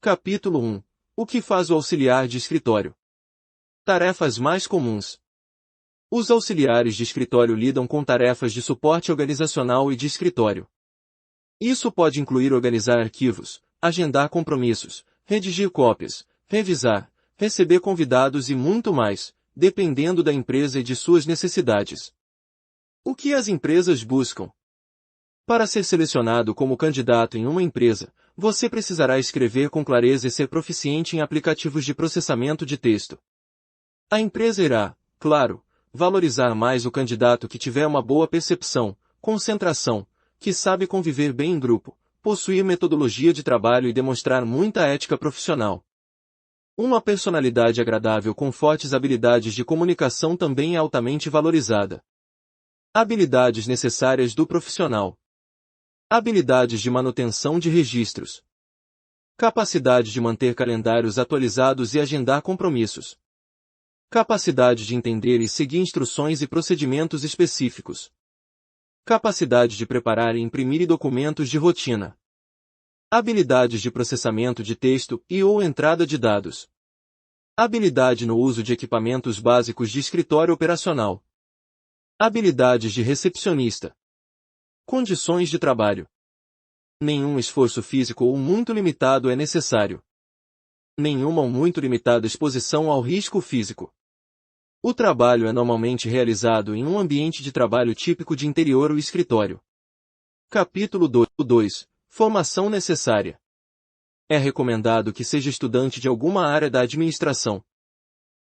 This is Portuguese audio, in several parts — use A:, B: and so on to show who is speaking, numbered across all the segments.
A: Capítulo 1. O que faz o auxiliar de escritório? Tarefas mais comuns. Os auxiliares de escritório lidam com tarefas de suporte organizacional e de escritório. Isso pode incluir organizar arquivos, agendar compromissos, redigir cópias, revisar, receber convidados e muito mais, dependendo da empresa e de suas necessidades. O que as empresas buscam? Para ser selecionado como candidato em uma empresa, você precisará escrever com clareza e ser proficiente em aplicativos de processamento de texto. A empresa irá, claro, valorizar mais o candidato que tiver uma boa percepção, concentração, que sabe conviver bem em grupo, possuir metodologia de trabalho e demonstrar muita ética profissional. Uma personalidade agradável com fortes habilidades de comunicação também é altamente valorizada. Habilidades necessárias do profissional. Habilidades de manutenção de registros. Capacidade de manter calendários atualizados e agendar compromissos. Capacidade de entender e seguir instruções e procedimentos específicos. Capacidade de preparar e imprimir documentos de rotina. Habilidades de processamento de texto e/ou entrada de dados. Habilidade no uso de equipamentos básicos de escritório operacional. Habilidades de recepcionista. Condições de trabalho. Nenhum esforço físico ou muito limitado é necessário. Nenhuma ou muito limitada exposição ao risco físico. O trabalho é normalmente realizado em um ambiente de trabalho típico de interior ou escritório. Capítulo 2. Formação necessária. É recomendado que seja estudante de alguma área da administração.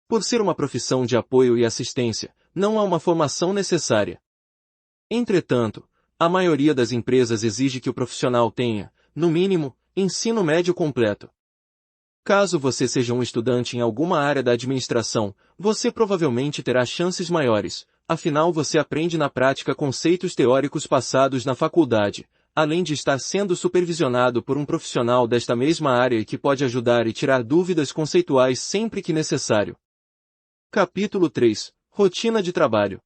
A: Por ser uma profissão de apoio e assistência, não há uma formação necessária. Entretanto, a maioria das empresas exige que o profissional tenha, no mínimo, ensino médio completo. Caso você seja um estudante em alguma área da administração, você provavelmente terá chances maiores, afinal você aprende na prática conceitos teóricos passados na faculdade, além de estar sendo supervisionado por um profissional desta mesma área e que pode ajudar e tirar dúvidas conceituais sempre que necessário. Capítulo 3. Rotina de trabalho.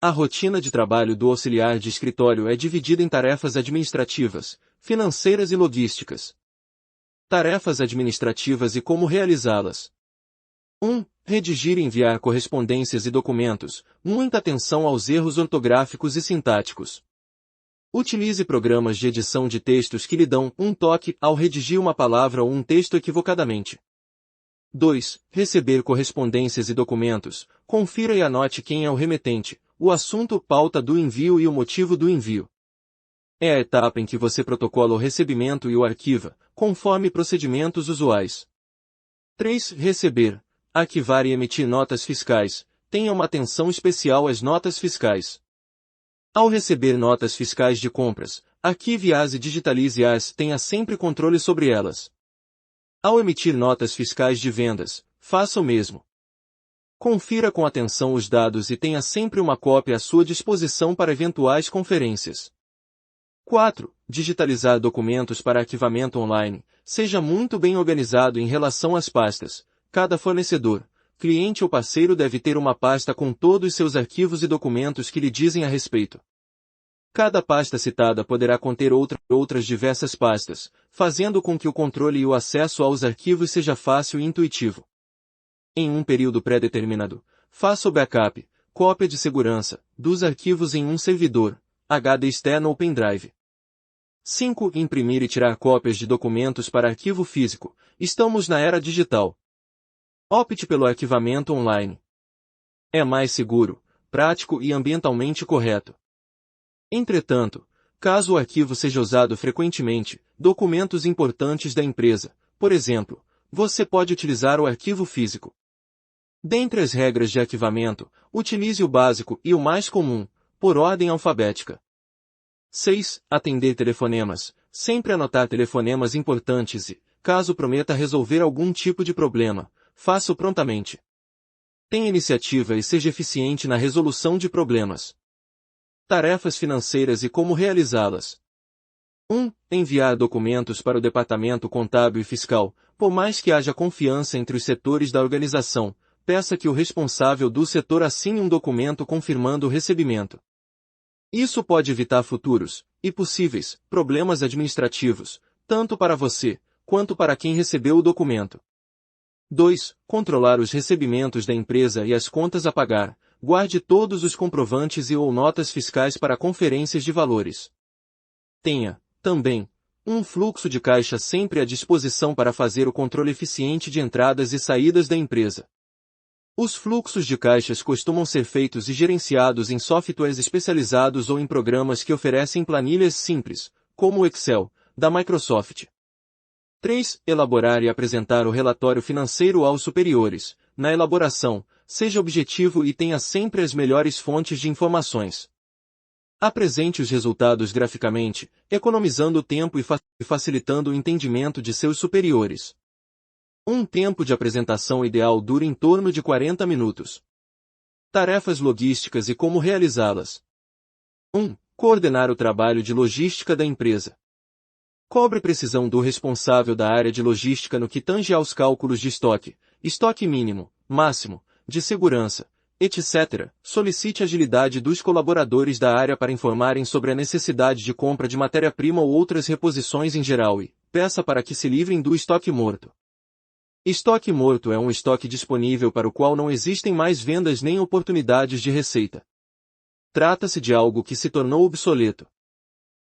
A: A rotina de trabalho do auxiliar de escritório é dividida em tarefas administrativas, financeiras e logísticas. Tarefas administrativas e como realizá-las. 1. Redigir e enviar correspondências e documentos, muita atenção aos erros ortográficos e sintáticos. Utilize programas de edição de textos que lhe dão um toque ao redigir uma palavra ou um texto equivocadamente. 2. Receber correspondências e documentos, confira e anote quem é o remetente, o assunto, pauta do envio e o motivo do envio. É a etapa em que você protocola o recebimento e o arquiva, conforme procedimentos usuais. 3. Receber, arquivar e emitir notas fiscais, tenha uma atenção especial às notas fiscais. Ao receber notas fiscais de compras, arquive-as e digitalize-as, tenha sempre controle sobre elas. Ao emitir notas fiscais de vendas, faça o mesmo. Confira com atenção os dados e tenha sempre uma cópia à sua disposição para eventuais conferências. 4. Digitalizar documentos para arquivamento online. Seja muito bem organizado em relação às pastas. Cada fornecedor, cliente ou parceiro deve ter uma pasta com todos os seus arquivos e documentos que lhe dizem a respeito. Cada pasta citada poderá conter outras diversas pastas, fazendo com que o controle e o acesso aos arquivos seja fácil e intuitivo. Em um período pré-determinado, faça o backup, cópia de segurança, dos arquivos em um servidor, HD externo ou pendrive. 5. Imprimir e tirar cópias de documentos para arquivo físico. Estamos na era digital. Opte pelo arquivamento online. É mais seguro, prático e ambientalmente correto. Entretanto, caso o arquivo seja usado frequentemente, documentos importantes da empresa, por exemplo, você pode utilizar o arquivo físico. Dentre as regras de arquivamento, utilize o básico e o mais comum, por ordem alfabética. 6. Atender telefonemas. Sempre anotar telefonemas importantes e, caso prometa resolver algum tipo de problema, faça-o prontamente. Tenha iniciativa e seja eficiente na resolução de problemas. Tarefas financeiras e como realizá-las. 1. Enviar documentos para o departamento contábil e fiscal. Por mais que haja confiança entre os setores da organização, peça que o responsável do setor assine um documento confirmando o recebimento. Isso pode evitar futuros, e possíveis, problemas administrativos, tanto para você, quanto para quem recebeu o documento. 2. Controlar os recebimentos da empresa e as contas a pagar. Guarde todos os comprovantes e ou notas fiscais para conferências de valores. Tenha, também, um fluxo de caixa sempre à disposição para fazer o controle eficiente de entradas e saídas da empresa. Os fluxos de caixas costumam ser feitos e gerenciados em softwares especializados ou em programas que oferecem planilhas simples, como o Excel, da Microsoft. 3. Elaborar e apresentar o relatório financeiro aos superiores. Na elaboração, seja objetivo e tenha sempre as melhores fontes de informações. Apresente os resultados graficamente, economizando tempo e facilitando o entendimento de seus superiores. Um tempo de apresentação ideal dura em torno de 40 minutos. Tarefas logísticas e como realizá-las. 1. Coordenar o trabalho de logística da empresa. Cobre precisão do responsável da área de logística no que tange aos cálculos de estoque mínimo, máximo, de segurança, etc. Solicite agilidade dos colaboradores da área para informarem sobre a necessidade de compra de matéria-prima ou outras reposições em geral e peça para que se livrem do estoque morto. Estoque morto é um estoque disponível para o qual não existem mais vendas nem oportunidades de receita. Trata-se de algo que se tornou obsoleto.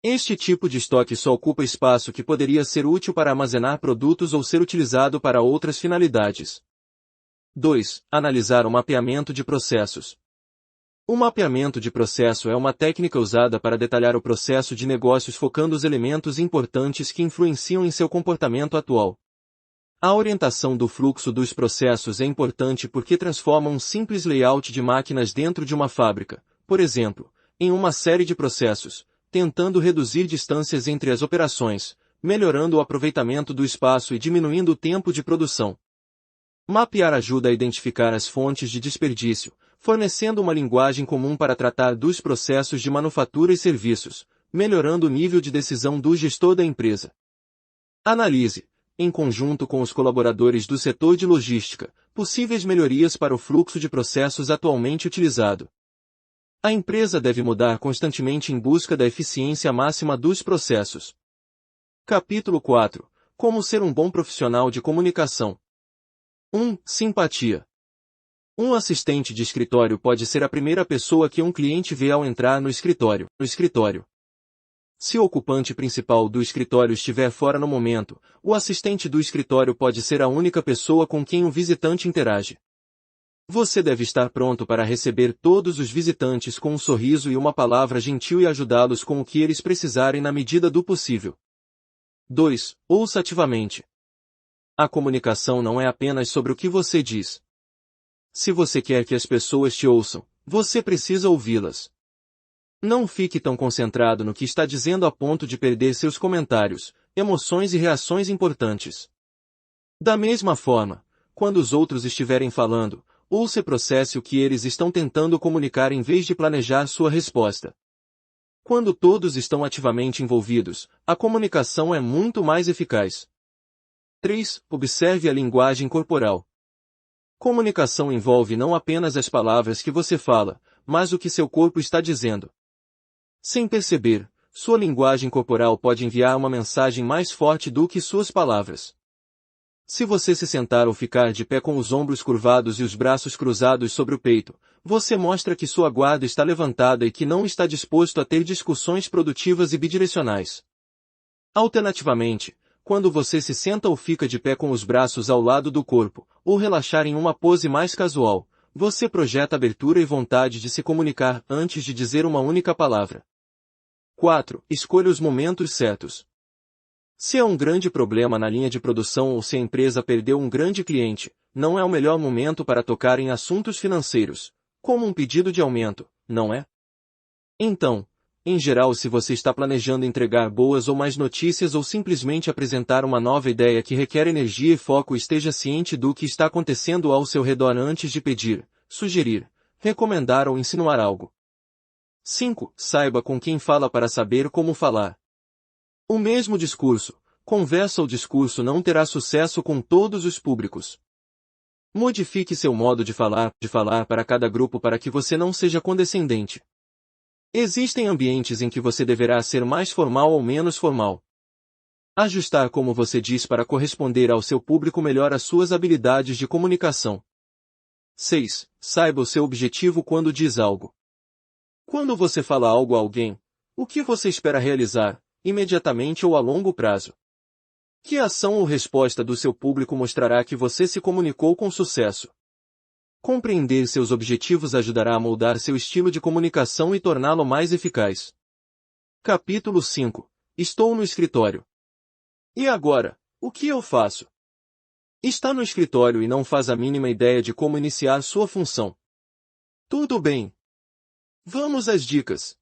A: Este tipo de estoque só ocupa espaço que poderia ser útil para armazenar produtos ou ser utilizado para outras finalidades. 2. Analisar o mapeamento de processos. O mapeamento de processo é uma técnica usada para detalhar o processo de negócios focando os elementos importantes que influenciam em seu comportamento atual. A orientação do fluxo dos processos é importante porque transforma um simples layout de máquinas dentro de uma fábrica, por exemplo, em uma série de processos, tentando reduzir distâncias entre as operações, melhorando o aproveitamento do espaço e diminuindo o tempo de produção. Mapear ajuda a identificar as fontes de desperdício, fornecendo uma linguagem comum para tratar dos processos de manufatura e serviços, melhorando o nível de decisão do gestor da empresa. Analise, em conjunto com os colaboradores do setor de logística, possíveis melhorias para o fluxo de processos atualmente utilizado. A empresa deve mudar constantemente em busca da eficiência máxima dos processos. Capítulo 4. Como ser um bom profissional de comunicação. 1. Simpatia. Um assistente de escritório pode ser a primeira pessoa que um cliente vê ao entrar no escritório. Se o ocupante principal do escritório estiver fora no momento, o assistente do escritório pode ser a única pessoa com quem o visitante interage. Você deve estar pronto para receber todos os visitantes com um sorriso e uma palavra gentil e ajudá-los com o que eles precisarem na medida do possível. 2. Ouça ativamente. A comunicação não é apenas sobre o que você diz. Se você quer que as pessoas te ouçam, você precisa ouvi-las. Não fique tão concentrado no que está dizendo a ponto de perder seus comentários, emoções e reações importantes. Da mesma forma, quando os outros estiverem falando, ouça e processe o que eles estão tentando comunicar em vez de planejar sua resposta. Quando todos estão ativamente envolvidos, a comunicação é muito mais eficaz. 3. Observe a linguagem corporal. Comunicação envolve não apenas as palavras que você fala, mas o que seu corpo está dizendo. Sem perceber, sua linguagem corporal pode enviar uma mensagem mais forte do que suas palavras. Se você se sentar ou ficar de pé com os ombros curvados e os braços cruzados sobre o peito, você mostra que sua guarda está levantada e que não está disposto a ter discussões produtivas e bidirecionais. Alternativamente, quando você se senta ou fica de pé com os braços ao lado do corpo, ou relaxar em uma pose mais casual, você projeta abertura e vontade de se comunicar antes de dizer uma única palavra. 4. Escolha os momentos certos. Se há um grande problema na linha de produção ou se a empresa perdeu um grande cliente, não é o melhor momento para tocar em assuntos financeiros, como um pedido de aumento, não é? Então, em geral, se você está planejando entregar boas ou mais notícias ou simplesmente apresentar uma nova ideia que requer energia e foco, esteja ciente do que está acontecendo ao seu redor antes de pedir, sugerir, recomendar ou insinuar algo. 5. Saiba com quem fala para saber como falar. O mesmo discurso, conversa ou discurso não terá sucesso com todos os públicos. Modifique seu modo de falar para cada grupo para que você não seja condescendente. Existem ambientes em que você deverá ser mais formal ou menos formal. Ajustar como você diz para corresponder ao seu público melhora suas habilidades de comunicação. 6. Saiba o seu objetivo quando diz algo. Quando você fala algo a alguém, o que você espera realizar, imediatamente ou a longo prazo? Que ação ou resposta do seu público mostrará que você se comunicou com sucesso? Compreender seus objetivos ajudará a moldar seu estilo de comunicação e torná-lo mais eficaz. Capítulo 5. Estou no escritório. E agora, o que eu faço? Está no escritório e não faz a mínima ideia de como iniciar sua função. Tudo bem. Vamos às dicas.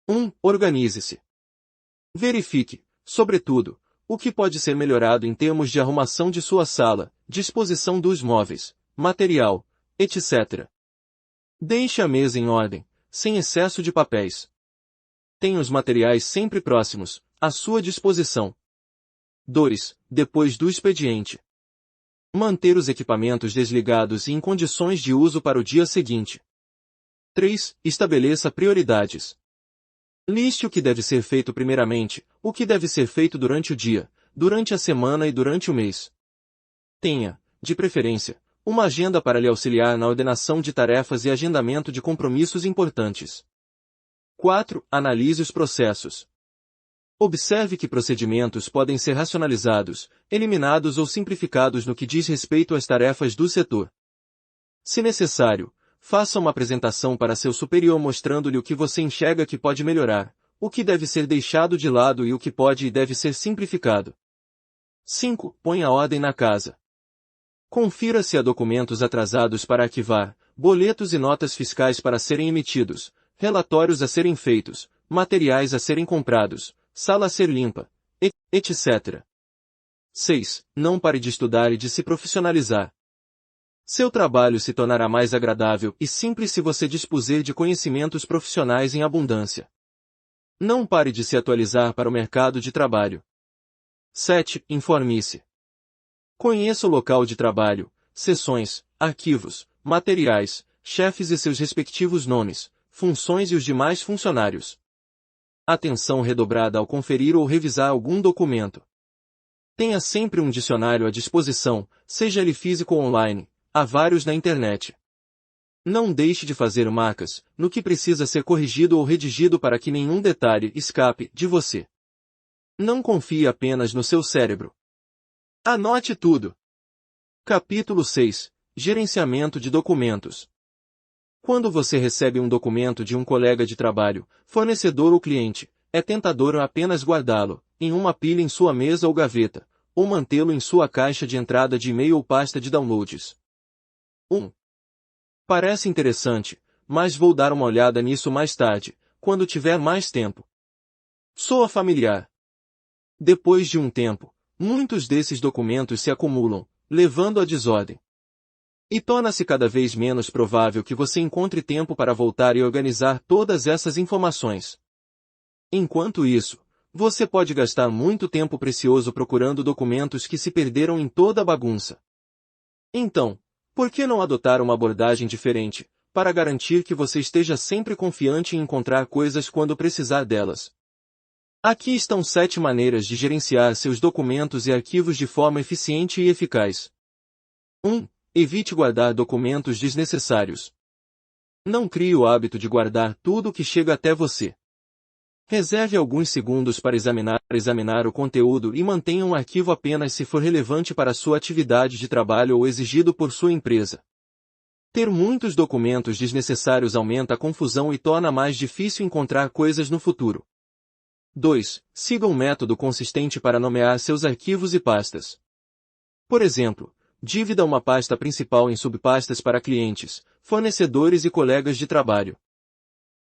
A: 1. Organize-se. Verifique, sobretudo, o que pode ser melhorado em termos de arrumação de sua sala, disposição dos móveis, material, etc. Deixe a mesa em ordem, sem excesso de papéis. Tenha os materiais sempre próximos, à sua disposição. 2. Depois do expediente. Manter os equipamentos desligados e em condições de uso para o dia seguinte. 3. Estabeleça prioridades. Liste o que deve ser feito primeiramente, o que deve ser feito durante o dia, durante a semana e durante o mês. Tenha, de preferência, uma agenda para lhe auxiliar na ordenação de tarefas e agendamento de compromissos importantes. 4. Analise os processos. Observe que procedimentos podem ser racionalizados, eliminados ou simplificados no que diz respeito às tarefas do setor. Se necessário, faça uma apresentação para seu superior mostrando-lhe o que você enxerga que pode melhorar, o que deve ser deixado de lado e o que pode e deve ser simplificado. 5. Ponha ordem na casa. Confira se há documentos atrasados para arquivar, boletos e notas fiscais para serem emitidos, relatórios a serem feitos, materiais a serem comprados, sala a ser limpa, etc. 6. Não pare de estudar e de se profissionalizar. Seu trabalho se tornará mais agradável e simples se você dispuser de conhecimentos profissionais em abundância. Não pare de se atualizar para o mercado de trabalho. 7. Informe-se. Conheça o local de trabalho, seções, arquivos, materiais, chefes e seus respectivos nomes, funções e os demais funcionários. Atenção redobrada ao conferir ou revisar algum documento. Tenha sempre um dicionário à disposição, seja ele físico ou online, há vários na internet. Não deixe de fazer marcas, no que precisa ser corrigido ou redigido para que nenhum detalhe escape de você. Não confie apenas no seu cérebro. Anote tudo. Capítulo 6. Gerenciamento de documentos. Quando você recebe um documento de um colega de trabalho, fornecedor ou cliente, é tentador apenas guardá-lo, em uma pilha em sua mesa ou gaveta, ou mantê-lo em sua caixa de entrada de e-mail ou pasta de downloads. 1. Parece interessante, mas vou dar uma olhada nisso mais tarde, quando tiver mais tempo. Soa familiar. Depois de um tempo, muitos desses documentos se acumulam, levando à desordem. E torna-se cada vez menos provável que você encontre tempo para voltar e organizar todas essas informações. Enquanto isso, você pode gastar muito tempo precioso procurando documentos que se perderam em toda a bagunça. Então, por que não adotar uma abordagem diferente, para garantir que você esteja sempre confiante em encontrar coisas quando precisar delas? Aqui estão 7 maneiras de gerenciar seus documentos e arquivos de forma eficiente e eficaz. 1. Evite guardar documentos desnecessários. Não crie o hábito de guardar tudo o que chega até você. Reserve alguns segundos para examinar o conteúdo e mantenha um arquivo apenas se for relevante para sua atividade de trabalho ou exigido por sua empresa. Ter muitos documentos desnecessários aumenta a confusão e torna mais difícil encontrar coisas no futuro. 2. Siga um método consistente para nomear seus arquivos e pastas. Por exemplo, divida uma pasta principal em subpastas para clientes, fornecedores e colegas de trabalho.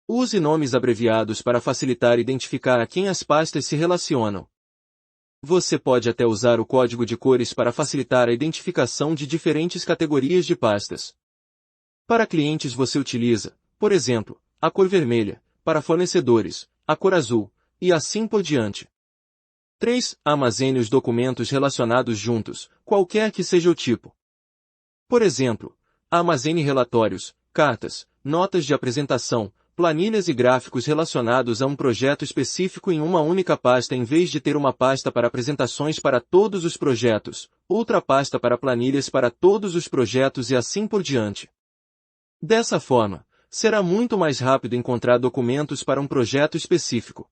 A: Use nomes abreviados para facilitar identificar a quem as pastas se relacionam. Você pode até usar o código de cores para facilitar a identificação de diferentes categorias de pastas. Para clientes você utiliza, por exemplo, a cor vermelha, para fornecedores, a cor azul, e assim por diante. 3. Armazene os documentos relacionados juntos, qualquer que seja o tipo. Por exemplo, armazene relatórios, cartas, notas de apresentação, planilhas e gráficos relacionados a um projeto específico em uma única pasta em vez de ter uma pasta para apresentações para todos os projetos, outra pasta para planilhas para todos os projetos e assim por diante. Dessa forma, será muito mais rápido encontrar documentos para um projeto específico.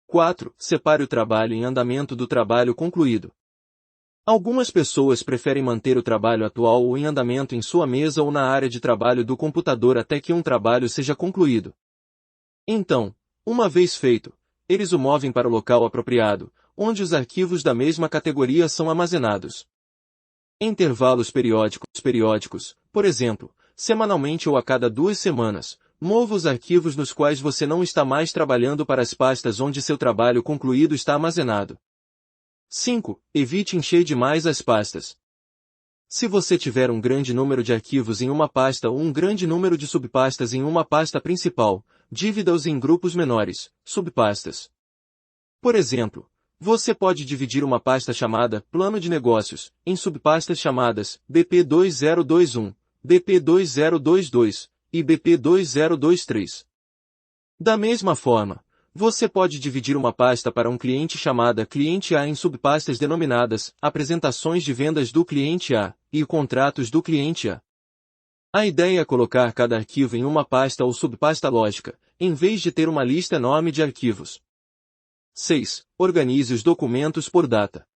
A: 4. Separe o trabalho em andamento do trabalho concluído. Algumas pessoas preferem manter o trabalho atual ou em andamento em sua mesa ou na área de trabalho do computador até que um trabalho seja concluído. Então, uma vez feito, eles o movem para o local apropriado, onde os arquivos da mesma categoria são armazenados. Em intervalos periódicos, por exemplo, semanalmente ou a cada 2 semanas, mova os arquivos nos quais você não está mais trabalhando para as pastas onde seu trabalho concluído está armazenado. 5. Evite encher demais as pastas. Se você tiver um grande número de arquivos em uma pasta ou um grande número de subpastas em uma pasta principal, divida-os em grupos menores, subpastas. Por exemplo, você pode dividir uma pasta chamada Plano de Negócios em subpastas chamadas BP 2021, BP 2022 e BP 2023. Da mesma forma, você pode dividir uma pasta para um cliente chamada Cliente A em subpastas denominadas Apresentações de Vendas do Cliente A e Contratos do Cliente A. A ideia é colocar cada arquivo em uma pasta ou subpasta lógica, em vez de ter uma lista enorme de arquivos. 6. Organize os documentos por data.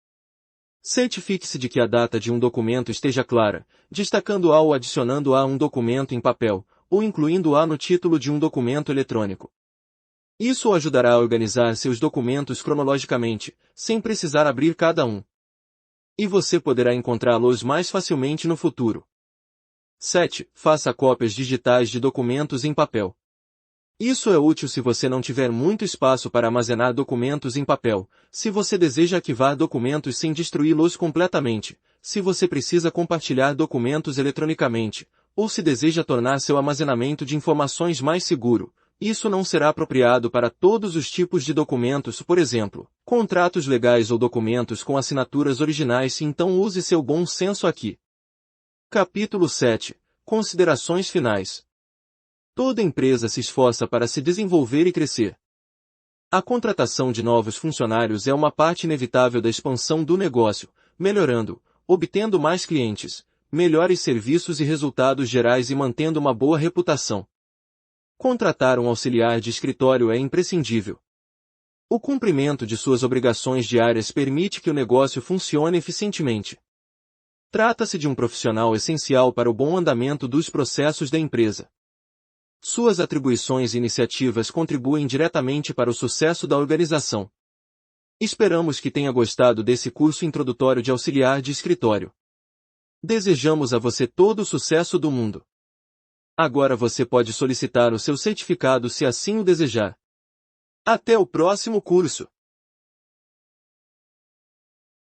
A: Certifique-se de que a data de um documento esteja clara, destacando-a ou adicionando-a a um documento em papel, ou incluindo-a no título de um documento eletrônico. Isso o ajudará a organizar seus documentos cronologicamente, sem precisar abrir cada um. E você poderá encontrá-los mais facilmente no futuro. 7. Faça cópias digitais de documentos em papel. Isso é útil se você não tiver muito espaço para armazenar documentos em papel, se você deseja arquivar documentos sem destruí-los completamente, se você precisa compartilhar documentos eletronicamente, ou se deseja tornar seu armazenamento de informações mais seguro. Isso não será apropriado para todos os tipos de documentos, por exemplo, contratos legais ou documentos com assinaturas originais, então use seu bom senso aqui. Capítulo 7. Considerações finais. Toda empresa se esforça para se desenvolver e crescer. A contratação de novos funcionários é uma parte inevitável da expansão do negócio, melhorando, obtendo mais clientes, melhores serviços e resultados gerais e mantendo uma boa reputação. Contratar um auxiliar de escritório é imprescindível. O cumprimento de suas obrigações diárias permite que o negócio funcione eficientemente. Trata-se de um profissional essencial para o bom andamento dos processos da empresa. Suas atribuições e iniciativas contribuem diretamente para o sucesso da organização. Esperamos que tenha gostado desse curso introdutório de auxiliar de escritório. Desejamos a você todo o sucesso do mundo. Agora você pode solicitar o seu certificado se assim o desejar. Até o próximo curso!